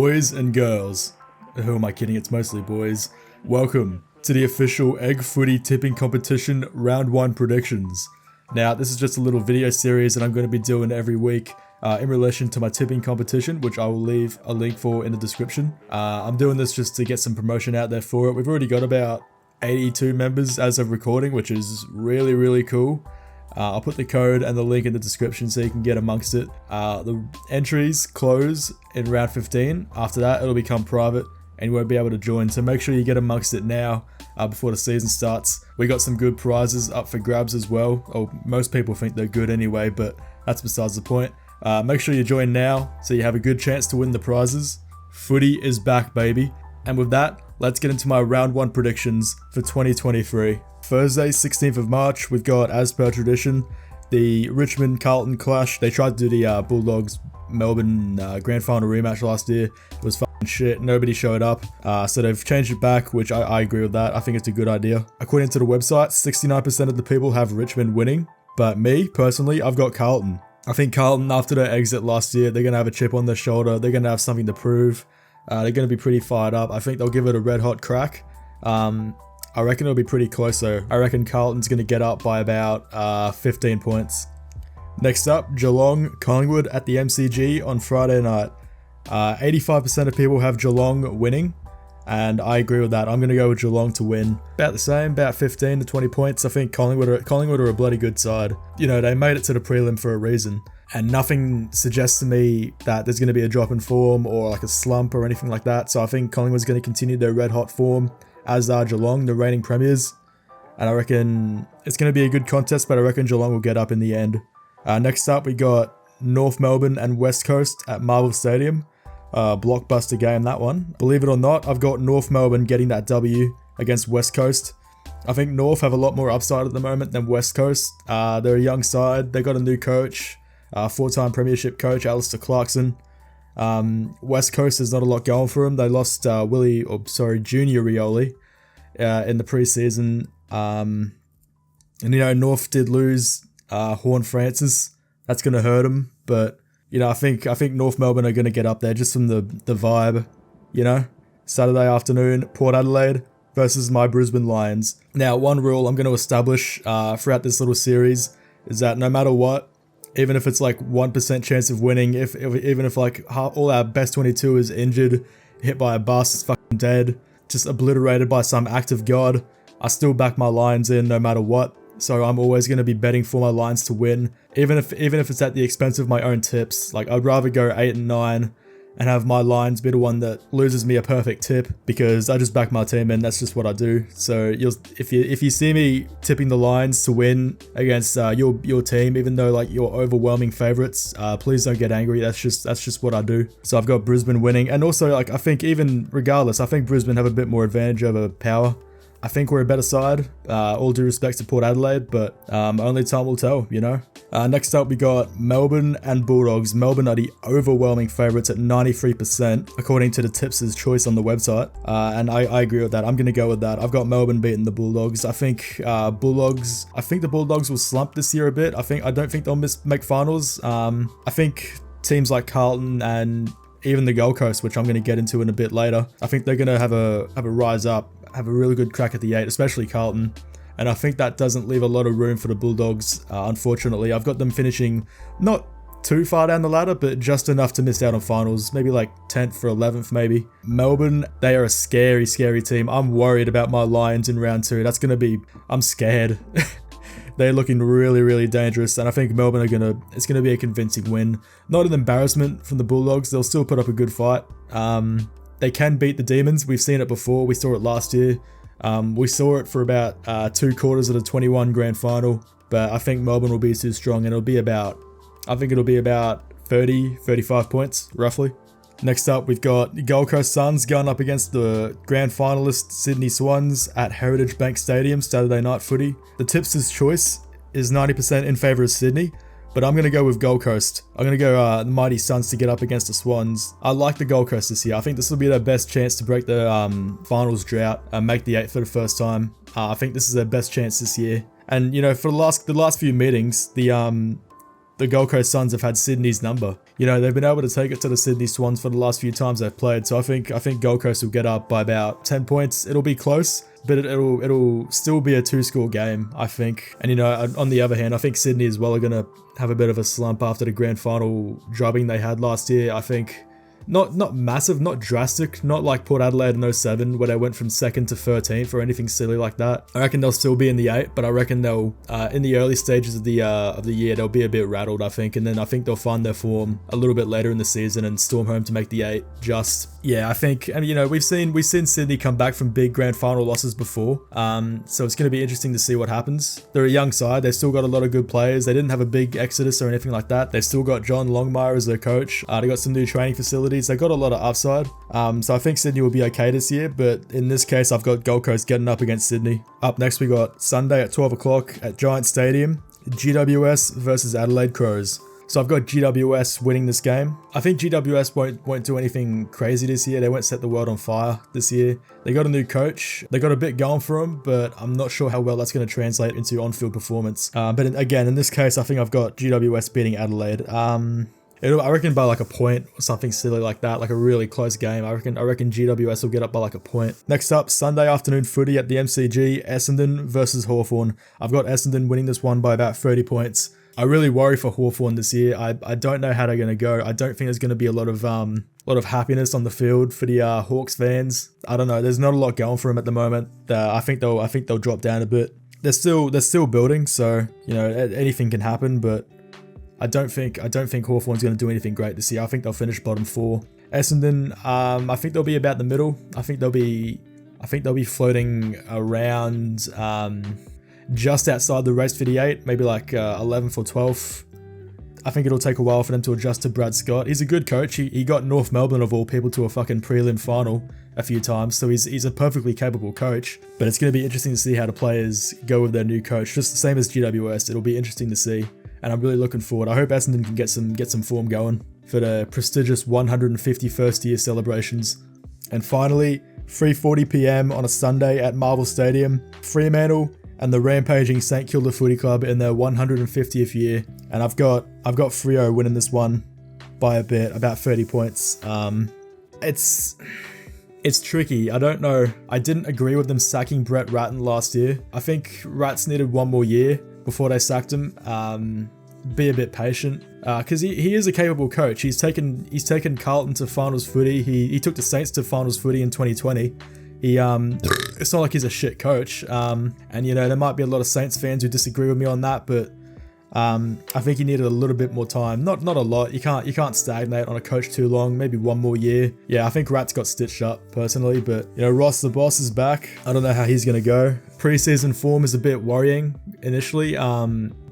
Boys and girls, who am I kidding, it's mostly boys, welcome to the official EggFooty tipping competition round 1 predictions. Now this is just a little video series that I'm going to be doing every week in relation to my tipping competition, which I will leave a link for in the description. I'm doing this just to get some promotion out there for it. We've already got about 82 members as of recording, which is really cool. I'll put the code and the link in the description so you can get amongst it. The entries close in round 15. After that, it'll become private and you won't be able to join. So make sure you get amongst it now before the season starts. We got some good prizes up for grabs as well. Oh, most people think they're good anyway, but that's besides the point. Make sure you join now so you have a good chance to win the prizes. Footy is back, baby. And with that, let's get into my round 1 predictions for 2023. Thursday, 16th of March, we've got, as per tradition, the Richmond-Carlton clash. They tried to do the Bulldogs Melbourne grand final rematch last year. It was fucking shit. Nobody showed up. So they've changed it back, which I agree with that. I think it's a good idea. According to the website, 69% of the people have Richmond winning. But me, personally, I've got Carlton. I think Carlton, after their exit last year, they're going to have a chip on their shoulder. They're going to have something to prove. They're going to be pretty fired up. I think they'll give it a red hot crack. I reckon it'll be pretty close though. I reckon Carlton's going to get up by about 15 points. Next up, Geelong, Collingwood at the MCG on Friday night. 85% of people have Geelong winning, and I agree with that. I'm going to go with Geelong to win. About the same, about 15 to 20 points. I think Collingwood are a bloody good side. You know, they made it to the prelim for a reason, and nothing suggests to me that there's going to be a drop in form or like a slump or anything like that. So I think Collingwood's going to continue their red hot form, as are Geelong, the reigning premiers. And I reckon it's going to be a good contest, but I reckon Geelong will get up in the end. Next up, we got North Melbourne and West Coast at Marvel Stadium. Blockbuster game, that one. Believe it or not, I've got North Melbourne getting that W against West Coast. I think North have a lot more upside at the moment than West Coast. They're a young side. They got a new coach, 4-time premiership coach, Alistair Clarkson. West Coast has not a lot going for them. They lost Junior Rioli in the preseason. And you know, North did lose Horn Francis. That's going to hurt them, but you know, I think North Melbourne are going to get up there just from the vibe, you know. Saturday afternoon, Port Adelaide versus my Brisbane Lions. Now, one rule I'm going to establish throughout this little series is that no matter what, even if it's like 1% chance of winning, even if like all our best 22 is injured, hit by a bus, is fucking dead, just obliterated by some act of God, I still back my Lions in no matter what. So I'm always going to be betting for my Lions to win, even if it's at the expense of my own tips. Like, I'd rather go 8 and 9 and have my Lions be the one that loses me a perfect tip, because I just back my team in. That's just what I do. So if you see me tipping the Lions to win against your team, even though like you're overwhelming favorites, please don't get angry. That's just what I do. So I've got Brisbane winning, and also like I think even regardless, I think Brisbane have a bit more advantage over Power. I think we're a better side, all due respect to Port Adelaide, but only time will tell, you know. Next up, we got Melbourne and Bulldogs. Melbourne are the overwhelming favourites at 93%, according to the Tipster's Choice on the website, and I agree with that. I'm going to go with that. I've got Melbourne beating the Bulldogs. I think the Bulldogs will slump this year a bit. I don't think they'll make finals. I think teams like Carlton and even the Gold Coast, which I'm going to get into in a bit later, I think they're going to have a rise up, have a really good crack at the 8, especially Carlton. And I think that doesn't leave a lot of room for the Bulldogs, unfortunately. I've got them finishing not too far down the ladder, but just enough to miss out on finals, maybe like 10th or 11th maybe. Melbourne, they are a scary team. I'm worried about my Lions in round 2. I'm scared. They're looking really dangerous, and I think Melbourne it's going to be a convincing win. Not an embarrassment from the Bulldogs. They'll still put up a good fight. They can beat the Demons. We've seen it before. We saw it last year. We saw it for about 2 quarters of the 21 grand final, but I think Melbourne will be too strong, and it'll be about 30-35 points, roughly. Next up, we've got the Gold Coast Suns going up against the grand finalist Sydney Swans at Heritage Bank Stadium, Saturday night footy. The Tipster's Choice is 90% in favour of Sydney, but I'm going to go with Gold Coast. I'm going to go the mighty Suns to get up against the Swans. I like the Gold Coast this year. I think this will be their best chance to break the finals drought and make the 8 for the first time. I think this is their best chance this year. And, you know, for the last few meetings, the Gold Coast Suns have had Sydney's number. you know, they've been able to take it to the Sydney Swans for the last few times they've played. So I think Gold Coast will get up by about 10 points. It'll be close, but it'll still be a 2-score game, I think. And, you know, on the other hand, I think Sydney as well are going to have a bit of a slump after the grand final drubbing they had last year. I think not massive, not drastic, not like Port Adelaide in 07 where they went from 2nd to 13th or anything silly like that. I reckon they'll still be in the 8, but I reckon they'll in the early stages of the year they'll be a bit rattled, I think, and then I think they'll find their form a little bit later in the season and storm home to make the 8. Yeah, I think, and you know, we've seen Sydney come back from big grand final losses before, so it's going to be interesting to see what happens. They're a young side, they've still got a lot of good players. They didn't have a big exodus or anything like that. They've still got John Longmire as their coach. They got some new training facilities. They got a lot of upside, so I think Sydney will be okay this year, but in this case I've got Gold Coast getting up against Sydney. Up next we got Sunday at 12 o'clock at Giant Stadium, GWS versus Adelaide Crows. So I've got GWS winning this game. I think GWS won't do anything crazy this year. They won't set the world on fire this year. They got a new coach. They got a bit going for them, but I'm not sure how well that's going to translate into on-field performance. But again, in this case, I think I've got GWS beating Adelaide. I reckon by like a point or something silly like that, like a really close game. I reckon GWS will get up by like a point. Next up, Sunday afternoon footy at the MCG, Essendon versus Hawthorn. I've got Essendon winning this one by about 30 points. I really worry for Hawthorn this year. I don't know how they're going to go. I don't think there's going to be a lot of happiness on the field for the Hawks fans. I don't know. There's not a lot going for them at the moment. I think they'll drop down a bit. They're still building, so you know anything can happen. But I don't think Hawthorn's going to do anything great this year. I think they'll finish bottom 4. Essendon, I think they'll be about the middle. I think they'll be floating around just outside the race for the 8, maybe like 11th or 12th. I think it'll take a while for them to adjust to Brad Scott. He's a good coach. He got North Melbourne of all people to a fucking prelim final a few times, so he's a perfectly capable coach. But it's going to be interesting to see how the players go with their new coach. Just the same as GWS, it'll be interesting to see, and I'm really looking forward. I hope Essendon can get some form going for the prestigious 151st year celebrations. And finally, 3:40 PM on a Sunday at Marvel Stadium, Fremantle and the rampaging St Kilda Footy Club in their 150th year, and I've got Freo winning this one by a bit, about 30 points. It's tricky. I don't know. I didn't agree with them sacking Brett Ratton last year. I think Rats needed one more year before they sacked him. Be a bit patient, because he is a capable coach. He's taken Carlton to finals footy. He took the Saints to finals footy in 2020. It's not like he's a shit coach. And you know, there might be a lot of Saints fans who disagree with me on that, but I think he needed a little bit more time. Not a lot. You can't stagnate on a coach too long. Maybe one more year. Yeah, I think Rats got stitched up personally, but you know, Ross the boss is back. I don't know how he's gonna go. Preseason form is a bit worrying initially.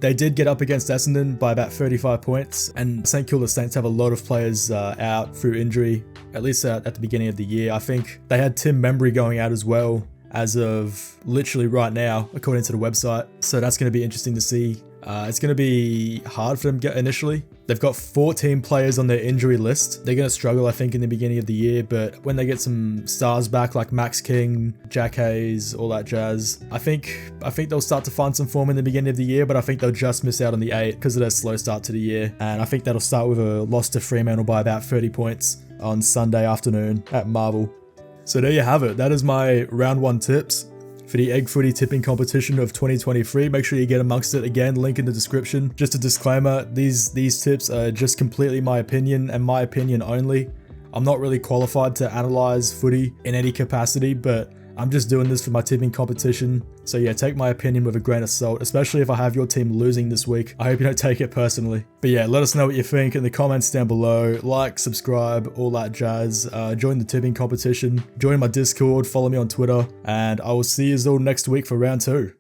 They did get up against Essendon by about 35 points, and St Kilda Saints have a lot of players out through injury, at least at the beginning of the year. I think they had Tim Membry going out as well as of literally right now, according to the website. So that's going to be interesting to see. It's going to be hard for them initially. They've got 14 players on their injury list. They're going to struggle, I think, in the beginning of the year, but when they get some stars back like Max King, Jack Hayes, all that jazz, I think they'll start to find some form in the beginning of the year, but I think they'll just miss out on the 8 because of their slow start to the year. And I think that'll start with a loss to Fremantle by about 30 points on Sunday afternoon at Marvel. So there you have it. That is my round 1 tips for the EggFooty tipping competition of 2023. Make sure you get amongst it. Again, link in the description. Just a disclaimer, these tips are just completely my opinion and my opinion only. I'm not really qualified to analyze footy in any capacity, but I'm just doing this for my tipping competition. So yeah, take my opinion with a grain of salt, especially if I have your team losing this week. I hope you don't take it personally. But yeah, let us know what you think in the comments down below. Like, subscribe, all that jazz. Join the tipping competition. Join my Discord, follow me on Twitter, and I will see you all next week for round 2.